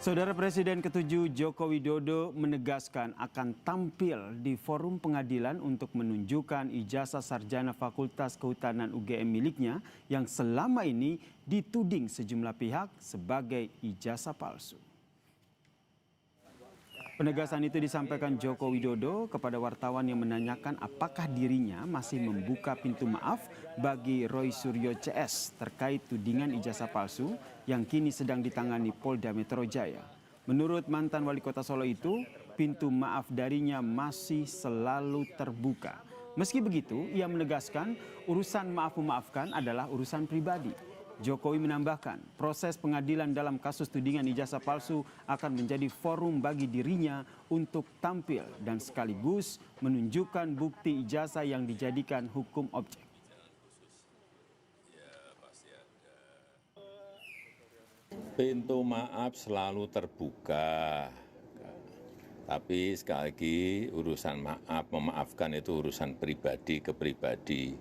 Saudara Presiden ke-7 Joko Widodo menegaskan akan tampil di forum pengadilan untuk menunjukkan ijazah sarjana Fakultas Kehutanan UGM miliknya yang selama ini dituding sejumlah pihak sebagai ijazah palsu. Penegasan itu disampaikan Joko Widodo kepada wartawan yang menanyakan apakah dirinya masih membuka pintu maaf bagi Roy Suryo CS terkait tudingan ijazah palsu yang kini sedang ditangani Polda Metro Jaya. Menurut mantan wali kota Solo itu, pintu maaf darinya masih selalu terbuka. Meski begitu, ia menegaskan urusan maaf-memaafkan adalah urusan pribadi. Jokowi menambahkan, proses pengadilan dalam kasus tudingan ijazah palsu akan menjadi forum bagi dirinya untuk tampil dan sekaligus menunjukkan bukti ijazah yang dijadikan hukum objek. Pintu maaf selalu terbuka, tapi sekali lagi urusan maaf, memaafkan itu urusan pribadi ke pribadi.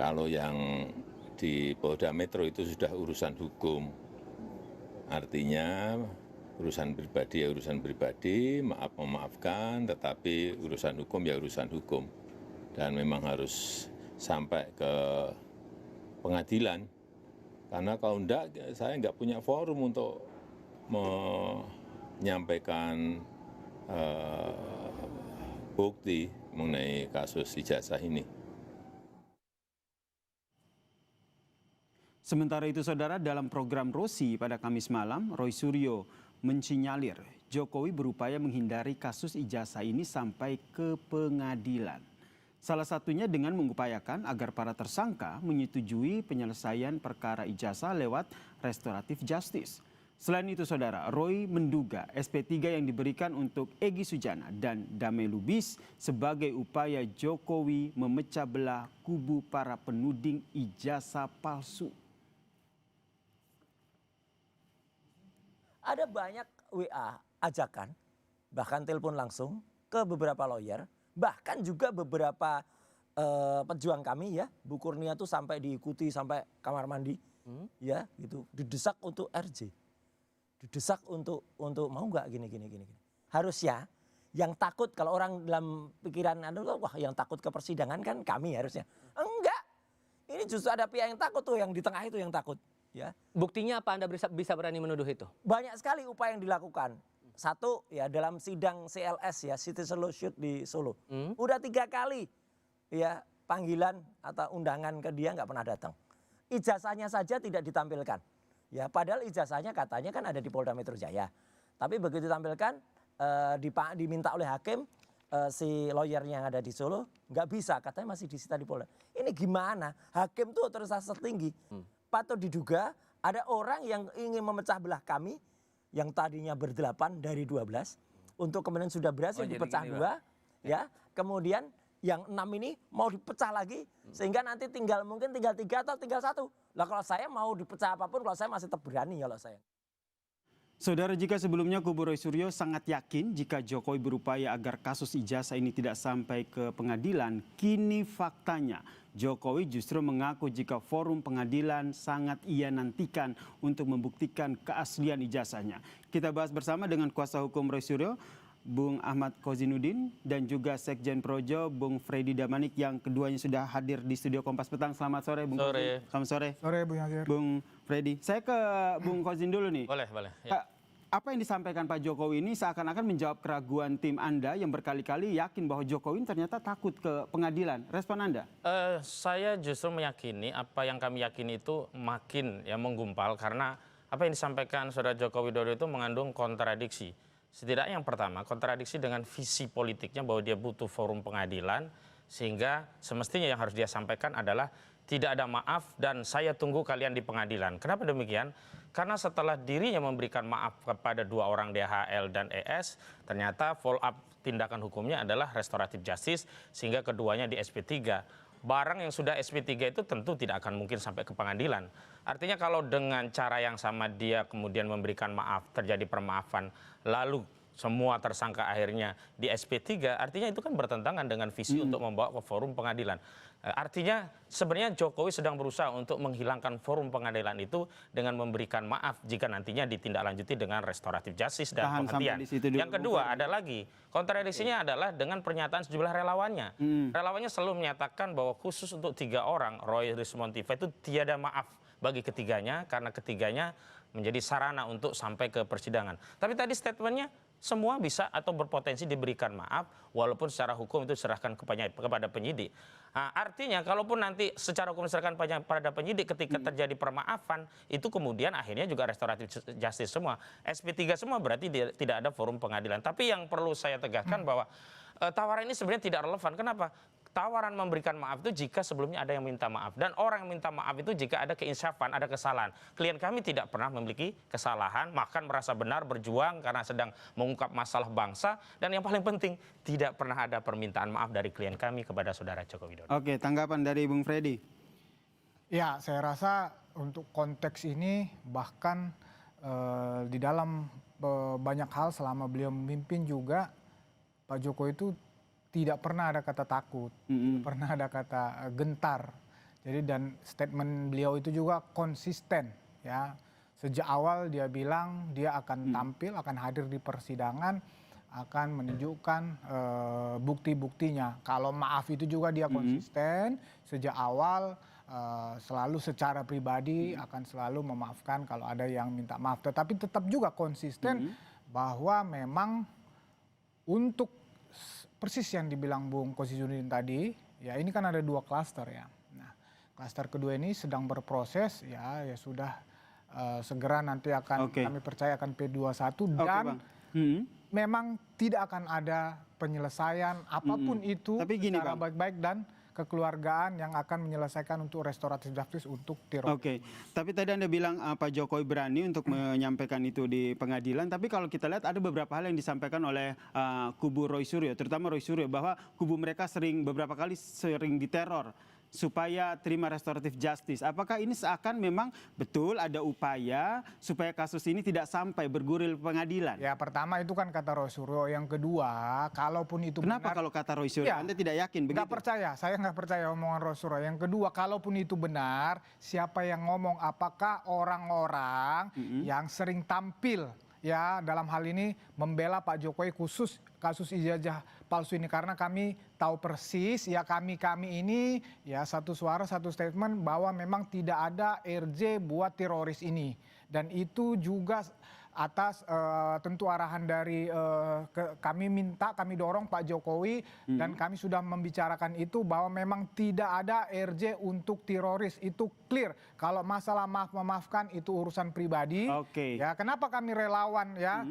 Kalau yang di Polda Metro itu sudah urusan hukum, artinya urusan pribadi ya urusan pribadi, maaf memaafkan, tetapi urusan hukum ya urusan hukum. Dan memang harus sampai ke pengadilan, karena kalau enggak saya enggak punya forum untuk menyampaikan bukti mengenai kasus ijazah ini. Sementara itu, saudara, dalam program Rosi pada Kamis malam, Roy Suryo mensinyalir Jokowi berupaya menghindari kasus ijazah ini sampai ke pengadilan. Salah satunya dengan mengupayakan agar para tersangka menyetujui penyelesaian perkara ijazah lewat restoratif justice. Selain itu, saudara, Roy menduga SP3 yang diberikan untuk Egy Sujana dan Damai Lubis sebagai upaya Jokowi memecah belah kubu para penuding ijazah palsu. Ada banyak WA ajakan, bahkan telepon langsung ke beberapa lawyer, bahkan juga beberapa pejuang kami ya, Bu Kurnia tuh sampai diikuti sampai kamar mandi, ya gitu, didesak untuk RJ, didesak untuk mau nggak gini. Harusnya yang takut kalau orang dalam pikiran wah yang takut ke persidangan kan kami harusnya, enggak, ini justru ada pihak yang takut tuh, yang di tengah itu yang takut. Ya. Buktinya apa Anda bisa berani menuduh itu? Banyak sekali upaya yang dilakukan. Satu ya dalam sidang CLS ya, Citizen Lawsuit di Solo. Udah 3 kali ya panggilan atau undangan ke dia nggak pernah datang. Ijazahnya saja tidak ditampilkan. Ya padahal ijazahnya katanya kan ada di Polda Metro Jaya. Tapi begitu ditampilkan diminta oleh hakim si lawyernya yang ada di Solo nggak bisa, katanya masih disita di Polda. Ini gimana? Hakim tuh otoritas tertinggi. Patut diduga ada orang yang ingin memecah belah kami yang tadinya ber-8 dari 12 untuk kemudian sudah berhasil dipecah 2 ya. Kemudian yang 6 ini mau dipecah lagi sehingga nanti mungkin tinggal 3 atau tinggal 1. Lah kalau saya mau dipecah apapun, kalau saya masih tetap berani kalau saya. Saudara, jika sebelumnya kubu Roy Suryo sangat yakin jika Jokowi berupaya agar kasus ijazah ini tidak sampai ke pengadilan, kini faktanya Jokowi justru mengaku jika forum pengadilan sangat ia nantikan untuk membuktikan keaslian ijazahnya. Kita bahas bersama dengan kuasa hukum Roy Suryo, Bung Ahmad Kozinudin, dan juga Sekjen Projo, Bung Freddy Damanik, yang keduanya sudah hadir di studio Kompas Petang. Selamat sore, Bung. Sore. Selamat sore. Sore, Bung Yazir. Bung Freddy. Saya ke Bung Kozin dulu nih. Boleh. Ya. Apa yang disampaikan Pak Jokowi ini seakan-akan menjawab keraguan tim Anda yang berkali-kali yakin bahwa Jokowi ternyata takut ke pengadilan. Respon Anda? Saya justru meyakini apa yang kami yakini itu makin ya menggumpal, karena apa yang disampaikan Saudara Joko Widodo itu mengandung kontradiksi. Setidaknya yang pertama, kontradiksi dengan visi politiknya bahwa dia butuh forum pengadilan, sehingga semestinya yang harus dia sampaikan adalah tidak ada maaf dan saya tunggu kalian di pengadilan. Kenapa demikian? Karena setelah dirinya memberikan maaf kepada 2 orang DHL dan ES, ternyata follow up tindakan hukumnya adalah restoratif justice, sehingga keduanya di SP3. Barang yang sudah SP3 itu tentu tidak akan mungkin sampai ke pengadilan. Artinya kalau dengan cara yang sama dia kemudian memberikan maaf, terjadi permaafan, lalu semua tersangka akhirnya di SP3, artinya itu kan bertentangan dengan visi untuk membawa ke forum pengadilan. Artinya sebenarnya Jokowi sedang berusaha untuk menghilangkan forum pengadilan itu dengan memberikan maaf jika nantinya ditindaklanjuti dengan restoratif justice dan Tahan sampai penghentian. di situ dulu, Yang kedua ada lagi, kontradiksinya adalah dengan pernyataan sejumlah relawannya. Relawannya selalu menyatakan bahwa khusus untuk 3 orang, Roy, Rismon, Tiva itu tiada maaf bagi ketiganya karena ketiganya menjadi sarana untuk sampai ke persidangan. Tapi tadi statementnya semua bisa atau berpotensi diberikan maaf walaupun secara hukum itu diserahkan kepada penyidik. Nah, artinya kalaupun nanti secara hukum diserahkan pada penyidik ketika terjadi permaafan itu kemudian akhirnya juga restoratif justice semua. SP3 semua berarti tidak ada forum pengadilan. Tapi yang perlu saya tegaskan bahwa tawaran ini sebenarnya tidak relevan. Kenapa? Tawaran memberikan maaf itu jika sebelumnya ada yang minta maaf. Dan orang yang minta maaf itu jika ada keinsafan, ada kesalahan. Klien kami tidak pernah memiliki kesalahan, bahkan merasa benar berjuang karena sedang mengungkap masalah bangsa. Dan yang paling penting, tidak pernah ada permintaan maaf dari klien kami kepada saudara Joko Widodo. Oke, tanggapan dari Bung Freddy. Ya, saya rasa untuk konteks ini bahkan di dalam banyak hal selama beliau memimpin juga Pak Jokowi itu tidak pernah ada kata takut, tidak pernah ada kata gentar. Jadi dan statement beliau itu juga konsisten ya. Sejak awal dia bilang dia akan tampil, akan hadir di persidangan, akan menunjukkan bukti-buktinya. Kalau maaf itu juga dia konsisten sejak awal, selalu secara pribadi akan selalu memaafkan kalau ada yang minta maaf. Tetapi tetap juga konsisten bahwa memang untuk persis yang dibilang Bung Kossisudin tadi, ya ini kan ada 2 klaster ya. Nah, klaster kedua ini sedang berproses ya sudah segera nanti akan kami percaya akan P21 dan memang tidak akan ada penyelesaian apapun itu secara baik-baik dan kekeluargaan yang akan menyelesaikan untuk restoratif justice untuk teroris. Oke, tapi tadi Anda bilang Pak Jokowi berani untuk menyampaikan itu di pengadilan, tapi kalau kita lihat ada beberapa hal yang disampaikan oleh kubu Roy Suryo, terutama Roy Suryo, bahwa kubu mereka beberapa kali sering diteror supaya terima restoratif justice. Apakah ini seakan memang betul ada upaya supaya kasus ini tidak sampai bergulir pengadilan? Ya pertama itu kan kata Roy Suryo. Yang kedua, kalaupun itu Kenapa kalau kata Roy Suryo Anda tidak yakin begitu? Nggak percaya, saya nggak percaya omongan Roy Suryo. Yang kedua, kalaupun itu benar, siapa yang ngomong? Apakah orang-orang yang sering tampil ya dalam hal ini membela Pak Jokowi khusus kasus ijazah palsu ini, karena kami tahu persis ya kami ini ya satu suara satu statement bahwa memang tidak ada RJ buat teroris ini, dan itu juga atas tentu arahan dari kami dorong Pak Jokowi dan kami sudah membicarakan itu bahwa memang tidak ada RJ untuk teroris, itu clear. Kalau masalah memaafkan itu urusan pribadi. Ya kenapa kami relawan ya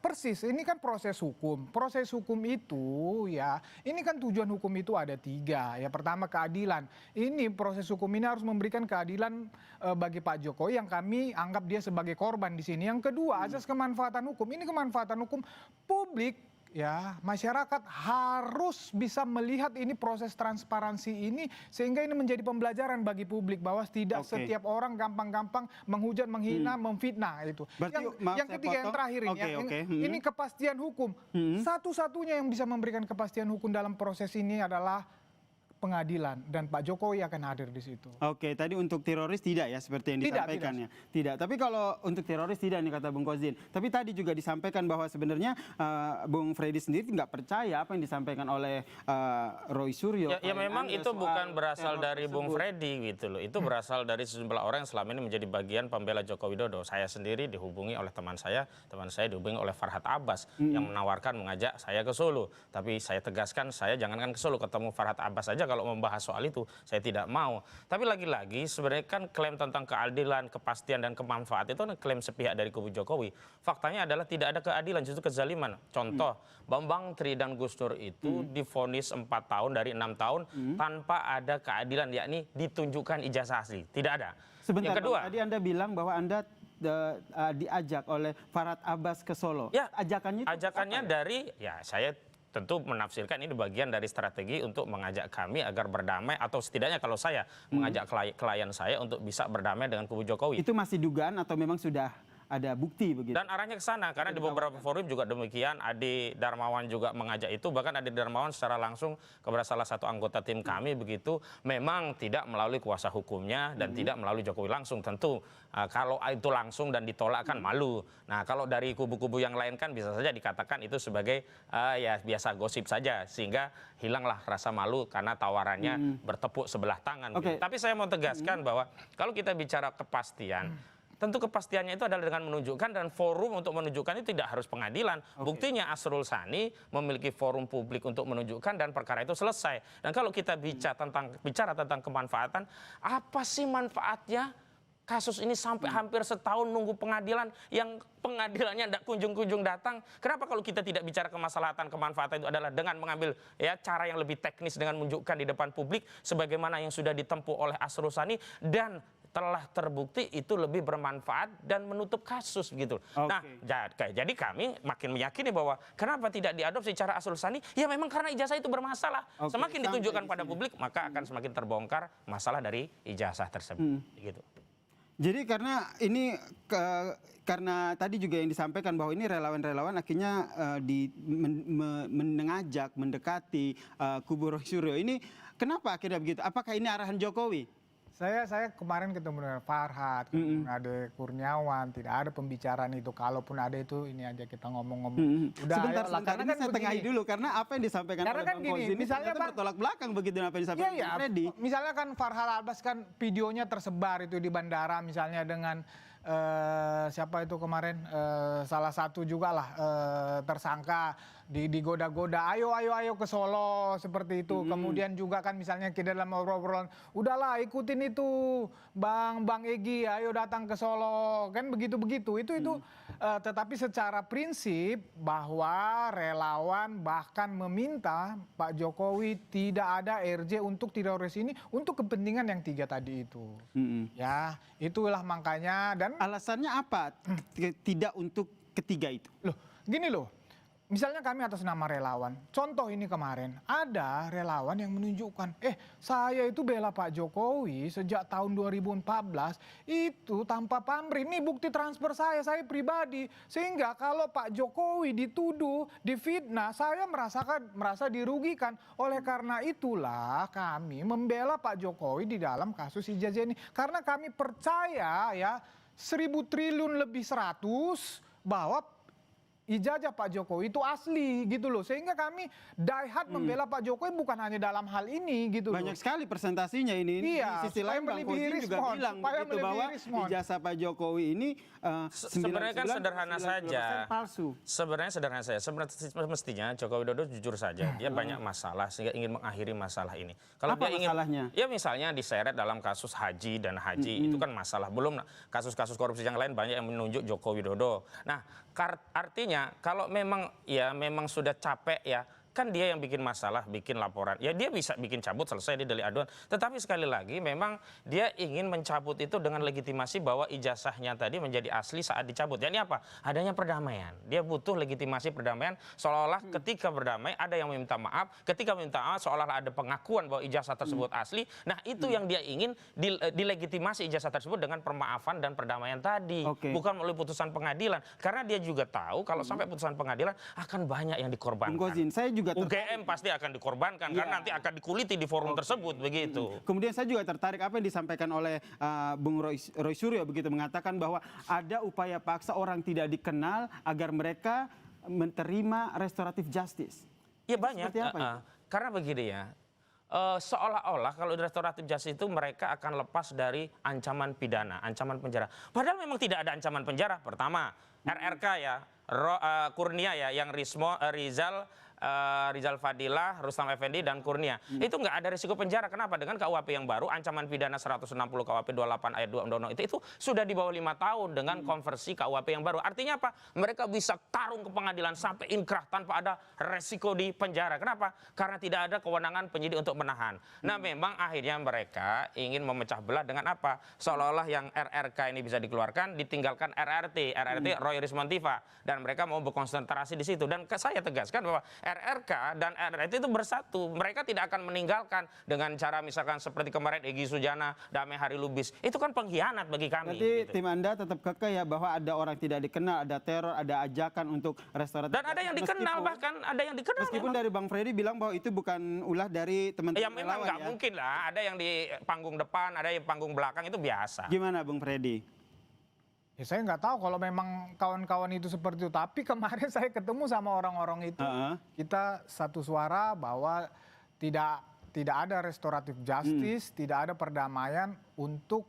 persis ini kan proses hukum. Proses hukum itu ya ini kan tujuan hukum itu ada 3 ya. Pertama keadilan. Ini proses hukum ini harus memberikan keadilan bagi Pak Jokowi yang kami anggap dia sebagai korban di sini. Yang kedua, asas kemanfaatan hukum. Ini kemanfaatan hukum publik ya, masyarakat harus bisa melihat ini proses transparansi ini sehingga ini menjadi pembelajaran bagi publik bahwa tidak setiap orang gampang-gampang menghujat, menghina, memfitnah itu. Yang ketiga yang terakhir ini ini kepastian hukum. Satu-satunya yang bisa memberikan kepastian hukum dalam proses ini adalah pengadilan, dan Pak Jokowi akan hadir di situ. Oke, tadi untuk teroris tidak ya seperti yang disampaikannya. Tidak. Tapi kalau untuk teroris tidak nih kata Bung Kossisudin. Tapi tadi juga disampaikan bahwa sebenarnya Bung Freddy sendiri nggak percaya apa yang disampaikan oleh Roy Suryo. Ya memang itu bukan berasal dari Bung Freddy gitu loh. Itu berasal dari sejumlah orang yang selama ini menjadi bagian pembela Joko Widodo. Saya sendiri dihubungi oleh teman saya dihubungi oleh Farhad Abbas yang menawarkan mengajak saya ke Solo. Tapi saya tegaskan saya jangankan ke Solo, ketemu Farhad Abbas saja kalau membahas soal itu saya tidak mau. Tapi lagi-lagi sebenarnya kan klaim tentang keadilan, kepastian dan kemanfaat itu kan klaim sepihak dari kubu Jokowi. Faktanya adalah tidak ada keadilan, justru kezaliman. Contoh, Bambang Tri dan Gus Dur itu divonis 4 tahun dari 6 tahun tanpa ada keadilan, yakni ditunjukkan ijazah asli. Tidak ada. Sebentar, yang kedua, tadi Anda bilang bahwa Anda diajak oleh Farhad Abbas ke Solo. Ya, ajakannya dari saya tentu menafsirkan ini bagian dari strategi untuk mengajak kami agar berdamai, atau setidaknya kalau saya mengajak klien saya untuk bisa berdamai dengan kubu Jokowi. Itu masih dugaan atau memang sudah ada bukti begitu. Dan arahnya ke sana karena di beberapa forum juga demikian. Ade Darmawan juga mengajak itu, bahkan Ade Darmawan secara langsung kepada salah satu anggota tim kami begitu, memang tidak melalui kuasa hukumnya dan tidak melalui Jokowi langsung. Tentu kalau itu langsung dan ditolak kan malu. Nah kalau dari kubu-kubu yang lain kan bisa saja dikatakan itu sebagai ya biasa gosip saja, sehingga hilanglah rasa malu karena tawarannya bertepuk sebelah tangan. Oke. Tapi saya mau tegaskan bahwa kalau kita bicara kepastian, tentu kepastiannya itu adalah dengan menunjukkan, dan forum untuk menunjukkan itu tidak harus pengadilan. Buktinya Asrul Sani memiliki forum publik untuk menunjukkan dan perkara itu selesai. Dan kalau kita bicara tentang kemanfaatan, apa sih manfaatnya kasus ini sampai hampir setahun nunggu pengadilan, yang pengadilannya tidak kunjung-kunjung datang? Kenapa kalau kita tidak bicara kemaslahatan, kemanfaatan itu adalah dengan mengambil ya cara yang lebih teknis dengan menunjukkan di depan publik sebagaimana yang sudah ditempuh oleh Asrul Sani dan telah terbukti itu lebih bermanfaat dan menutup kasus gitu. Nah, jadi kami makin meyakini bahwa kenapa tidak diadopsi cara Asrul Sani? Ya memang karena ijazah itu bermasalah. Semakin ditunjukkan pada publik, maka akan semakin terbongkar masalah dari ijazah tersebut. Gitu. Jadi karena tadi juga yang disampaikan bahwa ini relawan-relawan akhirnya mendekati kubu Roy Suryo ini, kenapa akhirnya begitu? Apakah ini arahan Jokowi? Saya kemarin ketemu dengan Farhad, ketemu Ade Kurniawan, tidak ada pembicaraan itu. Kalaupun ada itu, ini aja kita ngomong-ngomong. Sebentar, ayolah, karena kan saya tengahi dulu, karena apa yang disampaikan oleh kan Bang gini, Fauzi ini misalnya ternyata bertolak belakang begitu dengan apa yang disampaikan Bang Freddy. Misalnya kan Farhad Abbas kan videonya tersebar itu di bandara, misalnya dengan siapa itu kemarin salah satu juga lah tersangka digoda-goda, ayo ke Solo seperti itu. Kemudian juga kan misalnya kita dalam obrolan, udahlah ikutin itu Bang Egy, ayo datang ke Solo, kan begitu-begitu. Itu tetapi secara prinsip bahwa relawan bahkan meminta Pak Jokowi tidak ada RJ untuk teroris ini untuk kepentingan yang 3 tadi itu. Ya, itulah makanya. Dan Alasannya apa tidak untuk ketiga itu? Loh, gini loh. Misalnya kami atas nama relawan, contoh ini kemarin, ada relawan yang menunjukkan, saya itu bela Pak Jokowi sejak tahun 2014, itu tanpa pamrih, ini bukti transfer saya pribadi. Sehingga kalau Pak Jokowi dituduh, difitnah, saya merasa dirugikan. Oleh karena itulah kami membela Pak Jokowi di dalam kasus ijazah ini. Karena kami percaya ya, 1.000 triliun lebih 100 bahwa ijazah Pak Jokowi itu asli gitu loh. Sehingga kami die hard membela Pak Jokowi bukan hanya dalam hal ini gitu loh. Banyak sekali presentasinya ini. Iya, di sisi lain Bang Fauzi juga bilang begitu bahwa ijazah Pak Jokowi ini sebenarnya kan sederhana saja. Palsu. Sebenarnya sederhana saja. Mestinya Joko Widodo jujur saja, dia banyak masalah sehingga ingin mengakhiri masalah ini. Kalau apa dia ingin, masalahnya? ya misalnya diseret dalam kasus haji dan haji itu kan masalah. Belum kasus-kasus korupsi yang lain banyak yang menunjuk Joko Widodo. Nah, artinya kalau memang sudah capek ya, kan dia yang bikin masalah, bikin laporan. Ya dia bisa bikin cabut, selesai di delik aduan. Tetapi sekali lagi memang dia ingin mencabut itu dengan legitimasi bahwa ijazahnya tadi menjadi asli saat dicabut. Jadi apa? Adanya perdamaian. Dia butuh legitimasi perdamaian, seolah-olah ketika berdamai ada yang meminta maaf, ketika meminta maaf seolah-olah ada pengakuan bahwa ijazah tersebut asli. Nah itu yang dia ingin dilegitimasi ijazah tersebut dengan permaafan dan perdamaian tadi. Bukan melalui putusan pengadilan. Karena dia juga tahu kalau sampai putusan pengadilan akan banyak yang dikorbankan. Saya juga UGM pasti akan dikorbankan karena nanti akan dikuliti di forum tersebut begitu. Kemudian saya juga tertarik apa yang disampaikan oleh Bung Roy Suryo begitu, mengatakan bahwa ada upaya paksa orang tidak dikenal agar mereka menerima restoratif justice. Iya banyak. Apa karena begini ya. Seolah-olah kalau restoratif justice itu mereka akan lepas dari ancaman pidana, ancaman penjara. Padahal memang tidak ada ancaman penjara. Pertama, RRK ya, Kurnia ya, yang Rizal Fadilah, Rustam Effendi, dan Kurnia. Itu nggak ada risiko penjara. Kenapa? Dengan KUHP yang baru, ancaman pidana 160 KUHP 28 ayat 2 Undang-Undang itu sudah di bawah 5 tahun dengan konversi KUHP yang baru. Artinya apa? Mereka bisa tarung ke pengadilan sampai inkrah tanpa ada resiko di penjara. Kenapa? Karena tidak ada kewenangan penyidik untuk menahan. Nah memang akhirnya mereka ingin memecah belah dengan apa? Seolah-olah yang RRK ini bisa dikeluarkan, ditinggalkan RRT Roy Rismontiva. Dan mereka mau berkonsentrasi di situ. Dan saya tegaskan bahwa RRK dan RRT itu bersatu. Mereka tidak akan meninggalkan dengan cara misalkan seperti kemarin Egy Sujana, Damai Hari Lubis. Itu kan pengkhianat bagi kami. Berarti gitu. tim Anda tetap kekeh ya bahwa ada orang tidak dikenal, ada teror, ada ajakan untuk restoratif. Dan ada yang dikenal, bahkan ada yang dikenal. Meskipun memang. dari Bang Freddy bilang bahwa itu bukan ulah dari teman-teman Ya memang relawan nggak mungkin lah. Ada yang di panggung depan, ada yang panggung belakang, itu biasa. Gimana Bang Freddy? Ya saya nggak tahu kalau memang kawan-kawan itu seperti itu. Tapi kemarin saya ketemu sama orang-orang itu, kita satu suara bahwa tidak ada restoratif justice, tidak ada perdamaian untuk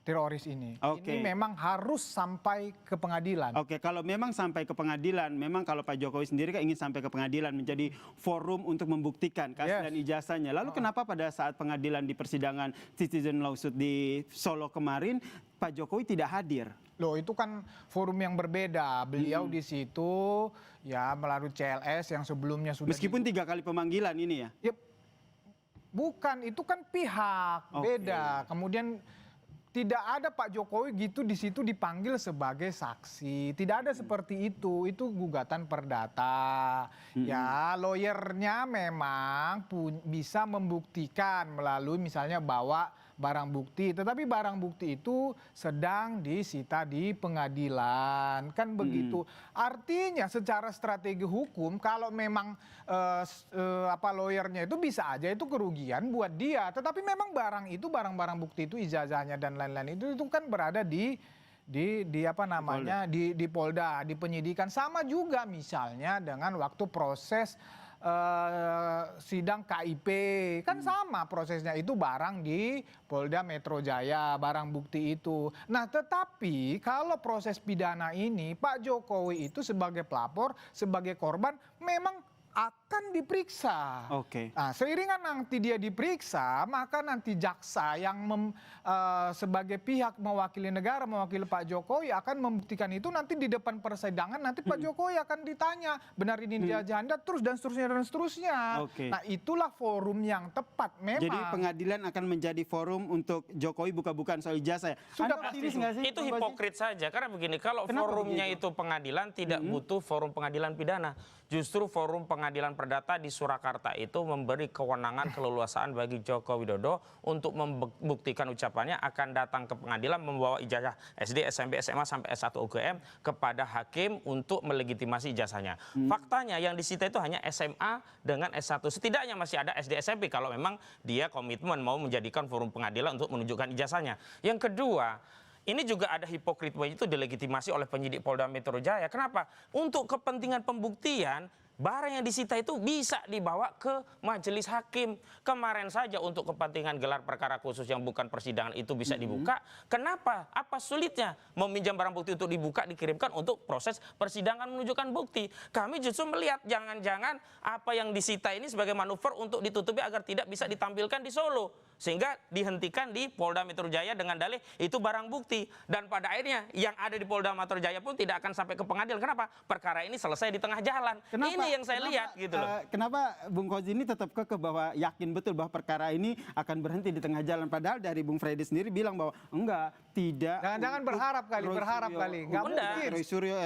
teroris ini. Oke. Ini memang harus sampai ke pengadilan. Oke, kalau memang sampai ke pengadilan, memang kalau Pak Jokowi sendiri kan ingin sampai ke pengadilan menjadi forum untuk membuktikan keaslian ijazahnya. Lalu kenapa pada saat pengadilan di persidangan citizen lawsuit di Solo kemarin Pak Jokowi tidak hadir? Loh, itu kan forum yang berbeda. Beliau di situ ya melalui CLS yang sebelumnya sudah Meskipun 3 kali pemanggilan ini ya? Ya, bukan, itu kan pihak beda. Kemudian tidak ada Pak Jokowi gitu di situ dipanggil sebagai saksi. Tidak ada seperti itu. Itu gugatan perdata. Ya, lawyernya memang bisa membuktikan melalui misalnya bawa barang bukti, tetapi barang bukti itu sedang disita di pengadilan, kan begitu. Artinya secara strategi hukum kalau memang lawyernya itu bisa aja itu kerugian buat dia, tetapi memang barang-barang bukti itu ijazahnya dan lain-lain itu kan berada di Polda, di penyidikan. Sama juga misalnya dengan waktu proses sidang KIP, kan sama prosesnya, itu barang di Polda Metro Jaya, barang bukti itu. Nah, tetapi kalau proses pidana ini Pak Jokowi itu sebagai pelapor, sebagai korban memang akan diperiksa. Oke. Nah, seiringan nanti dia diperiksa, maka nanti jaksa yang sebagai pihak mewakili negara, mewakili Pak Jokowi akan membuktikan itu nanti di depan persidangan. Nanti Pak Jokowi akan ditanya, benar ini ijazah Anda, terus dan seterusnya. Oke. Nah, itulah forum yang tepat memang. Jadi pengadilan akan menjadi forum untuk Jokowi buka-bukaan soal ijazah ya? Sudah Anda pasti optimis nggak sih? Itu hipokrit saja, karena begini, kalau Kenapa forumnya begitu? itu pengadilan, tidak butuh forum pengadilan pidana. Justru forum pengadilan perdata di Surakarta itu memberi kewenangan keleluasaan bagi Joko Widodo untuk membuktikan ucapannya akan datang ke pengadilan membawa ijazah SD, SMP, SMA sampai S1 UGM kepada hakim untuk melegitimasi ijazahnya. Faktanya yang disita itu hanya SMA dengan S1. Setidaknya masih ada SD, SMP kalau memang dia komitmen mau menjadikan forum pengadilan untuk menunjukkan ijazahnya. Yang kedua, ini juga ada hipokrit bahwa itu delegitimasi oleh penyidik Polda Metro Jaya. Kenapa? Untuk kepentingan pembuktian, barang yang disita itu bisa dibawa ke majelis hakim. Kemarin saja untuk kepentingan gelar perkara khusus yang bukan persidangan itu bisa dibuka. Kenapa? Apa sulitnya meminjam barang bukti untuk dibuka, dikirimkan untuk proses persidangan menunjukkan bukti? Kami justru melihat jangan-jangan apa yang disita ini sebagai manuver untuk ditutupi agar tidak bisa ditampilkan di Solo. Sehingga dihentikan di Polda Metro Jaya dengan dalih itu barang bukti. Dan pada akhirnya yang ada di Polda Metro Jaya pun tidak akan sampai ke pengadilan. Kenapa? Perkara ini selesai di tengah jalan. Ini yang saya lihat gitu loh. Kenapa Bung Kozi ini tetap kekeh bahwa yakin betul bahwa perkara ini akan berhenti di tengah jalan? Padahal dari Bung Freddy sendiri bilang bahwa enggak, tidak. Jangan-jangan berharap kali. Nggak mungkin. Roy Suryo,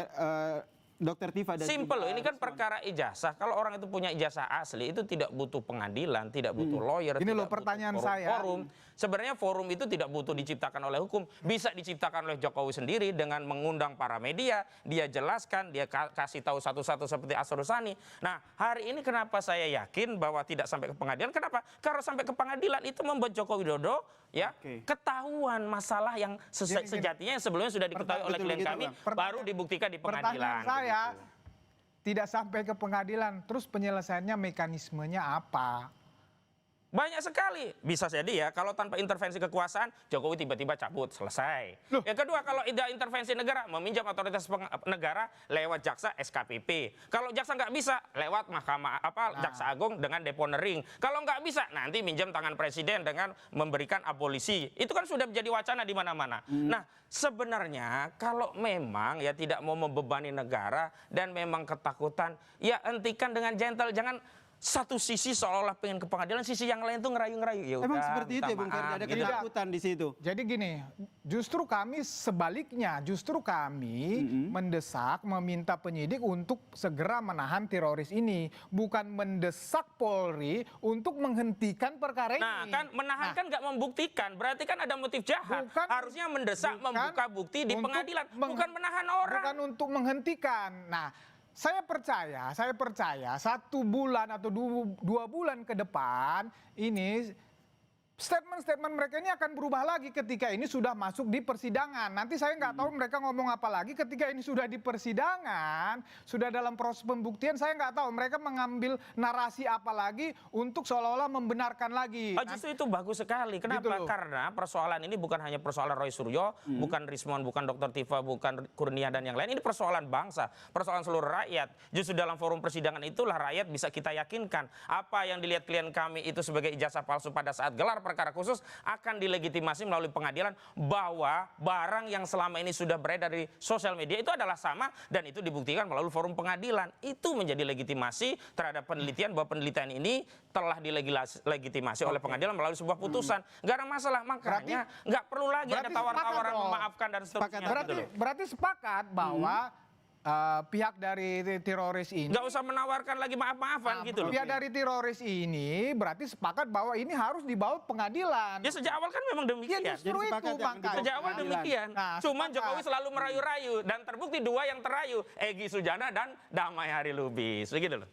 Dr. Tifa dan Simpel loh, ini kan perkara ijazah. Kalau orang itu punya ijazah asli itu tidak butuh pengadilan, tidak butuh lawyer. Ini tidak loh pertanyaan butuh saya. Forum. Sebenarnya forum itu tidak butuh diciptakan oleh hukum, bisa diciptakan oleh Jokowi sendiri dengan mengundang para media, dia jelaskan, dia kasih tahu satu-satu seperti Asrul-Sani. Nah, hari ini kenapa saya yakin bahwa tidak sampai ke pengadilan? Kenapa? Karena sampai ke pengadilan itu membuat Joko Widodo ya ketahuan masalah yang sejatinya yang sebelumnya sudah diketahui oleh klien kami, baru dibuktikan di pengadilan. Pertanyaan saya, tidak sampai ke pengadilan, terus penyelesaiannya mekanismenya apa? Banyak sekali. Bisa jadi ya, kalau tanpa intervensi kekuasaan, Jokowi tiba-tiba cabut, selesai. Yang kedua, kalau tidak intervensi negara, meminjam otoritas negara lewat jaksa SKPP. Kalau jaksa nggak bisa, lewat mahkamah Jaksa Agung dengan deponering. Kalau nggak bisa, nanti minjam tangan presiden dengan memberikan abolisi. Itu kan sudah menjadi wacana di mana-mana. Nah, sebenarnya kalau memang ya tidak mau membebani negara dan memang ketakutan, ya hentikan dengan gentle, jangan satu sisi seolah-olah pengen ke pengadilan, sisi yang lain tuh ngerayu-ngerayu. Ya Emang udah, seperti itu minta ya Bung Ferdi, maaf, ada gitu. ketakutan di situ. Jadi gini, justru kami sebaliknya, justru kami mendesak, meminta penyidik untuk segera menahan teroris ini, bukan mendesak Polri untuk menghentikan perkara ini. Nah kan menahan kan nggak membuktikan, berarti kan ada motif jahat. Bukan- Harusnya mendesak, bukan membuka bukti di untuk pengadilan, meng- bukan menahan orang. Bukan untuk menghentikan. Nah, saya percaya 1 bulan atau 2 bulan ke depan ini statement-statement mereka ini akan berubah lagi ketika ini sudah masuk di persidangan. Nanti saya nggak tahu mereka ngomong apa lagi ketika ini sudah di persidangan, sudah dalam proses pembuktian, saya nggak tahu mereka mengambil narasi apa lagi untuk seolah-olah membenarkan lagi. Oh, justru itu bagus sekali. Kenapa? Gitu loh. Karena persoalan ini bukan hanya persoalan Roy Suryo, bukan Rismon, bukan Dr. Tifa, bukan Kurnia dan yang lain. Ini persoalan bangsa, persoalan seluruh rakyat. Justru dalam forum persidangan itulah rakyat bisa kita yakinkan apa yang dilihat klien kami itu sebagai ijazah palsu pada saat gelar perkara khusus akan dilegitimasi melalui pengadilan bahwa barang yang selama ini sudah beredar di sosial media itu adalah sama dan itu dibuktikan melalui forum pengadilan. Itu menjadi legitimasi terhadap penelitian bahwa penelitian ini telah dilegitimasi oleh pengadilan melalui sebuah putusan. Nggak ada masalah, makanya nggak perlu lagi ada berarti tawar-tawaran sepakat dong. memaafkan dan seterusnya. berarti, gitu loh. berarti sepakat bahwa pihak dari teroris ini Nggak usah menawarkan lagi maaf-maafan gitu loh. pihak dari teroris ini berarti sepakat bahwa ini harus dibawa pengadilan. Ya sejak awal kan memang Ya demikian. justru Jadi sepakat itu yang Bang Kai. Sejak awal demikian. Nah, Cuman sepakat. Jokowi selalu merayu-rayu dan terbukti dua yang terayu, Egy Sujana dan Damai Hari Lubis. Begitu loh.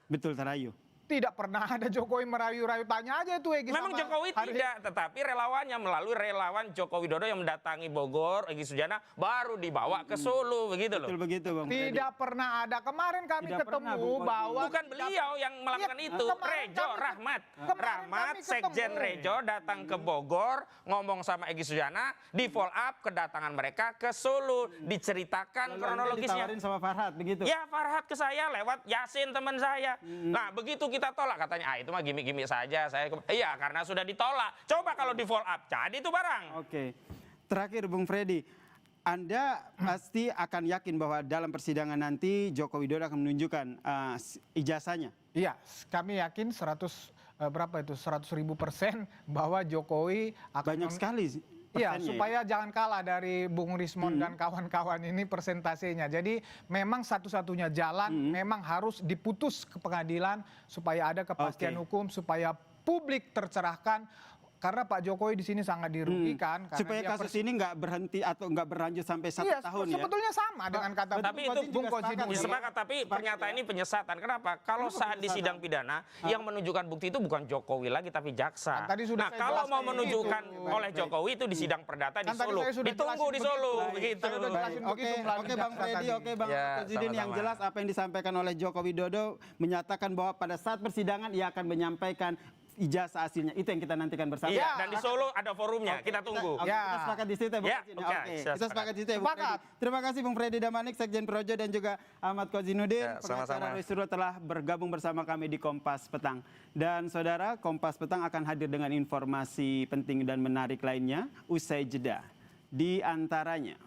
Betul terayu. Tidak pernah ada Jokowi merayu-rayu, tanya aja itu Egy Memang sama Jokowi Hari- tidak, tetapi relawannya melalui relawan Joko Widodo yang mendatangi Bogor, Egy Sujana baru dibawa ke Solo, begitu loh. Betul begitu Bang Ferdi. Tidak pernah ada. Kemarin kami Tidak pernah, ketemu Bung Ferdi. bahwa Bukan beliau yang melakukan Iya, itu, kemarin Rejo kami- Rahmat. kemarin Rahmat, kami Sekjen ketemu. Rejo datang ke Bogor, ngomong sama Egy Sujana, di follow up kedatangan mereka ke Solo, diceritakan Lalu kronologisnya. ditawarin sama Farhad begitu. Ya Farhad ke saya lewat Yasin teman saya. Nah begitu kita tolak katanya, itu mah gimmick-gimmick saja. Iya karena sudah ditolak. Coba kalau di follow up, jadi itu barang. Oke. Terakhir Bung Ferdi, Anda pasti akan yakin bahwa dalam persidangan nanti Joko Widodo akan menunjukkan ijazahnya. Iya, kami yakin 100.000% bahwa Jokowi akan Banyak sekali Iya, persennya ya. supaya jangan kalah dari Bung Rismon dan kawan-kawan ini persentasenya. Jadi memang satu-satunya jalan memang harus diputus ke pengadilan supaya ada kepastian Oke. hukum, supaya publik tercerahkan. Karena Pak Jokowi di sini sangat dirugikan. Karena Supaya dia kasus ini nggak berhenti atau nggak berlanjut sampai 1 Iya, tahun ya. sebetulnya sama dengan kata Tapi Bung itu Bung Kozinudi. Sepakat, tapi pernyataan ini penyesatan. Kenapa? Kalau saat di sidang pidana, yang menunjukkan bukti itu bukan Jokowi lagi, tapi jaksa. Kan tadi sudah Nah, saya kalau mau jelaskan menunjukkan itu. oleh Jokowi itu di sidang perdata di Kan tadi Solo. saya sudah Ditunggu jelasin di Solo, begitu. begitu. Saya udah jelasin Oke, begitu melalui oke Bang jaksa Freddy, tadi. oke Bang Ya, Kozinudin, yang sama-sama. jelas apa yang disampaikan oleh Joko Widodo menyatakan bahwa pada saat persidangan ia akan menyampaikan ijazah aslinya. Itu yang kita nantikan bersama. Iya, dan di Solo ada forumnya. Kita tunggu. Oke, Ya. kita sepakat di situ ya, Bung Ya, Kozinudin. oke, Oke, saya kita sepakat di situ ya, Bung Sepakat. Freddy. Terima kasih Bung Freddy Damanik, Sekjen Projo, dan juga Ahmad Kozinudin, Ya, sama-sama. pengacara Roy Suryo, telah bergabung bersama kami di Kompas Petang. Dan saudara, Kompas Petang akan hadir dengan informasi penting dan menarik lainnya usai jeda. Di antaranya,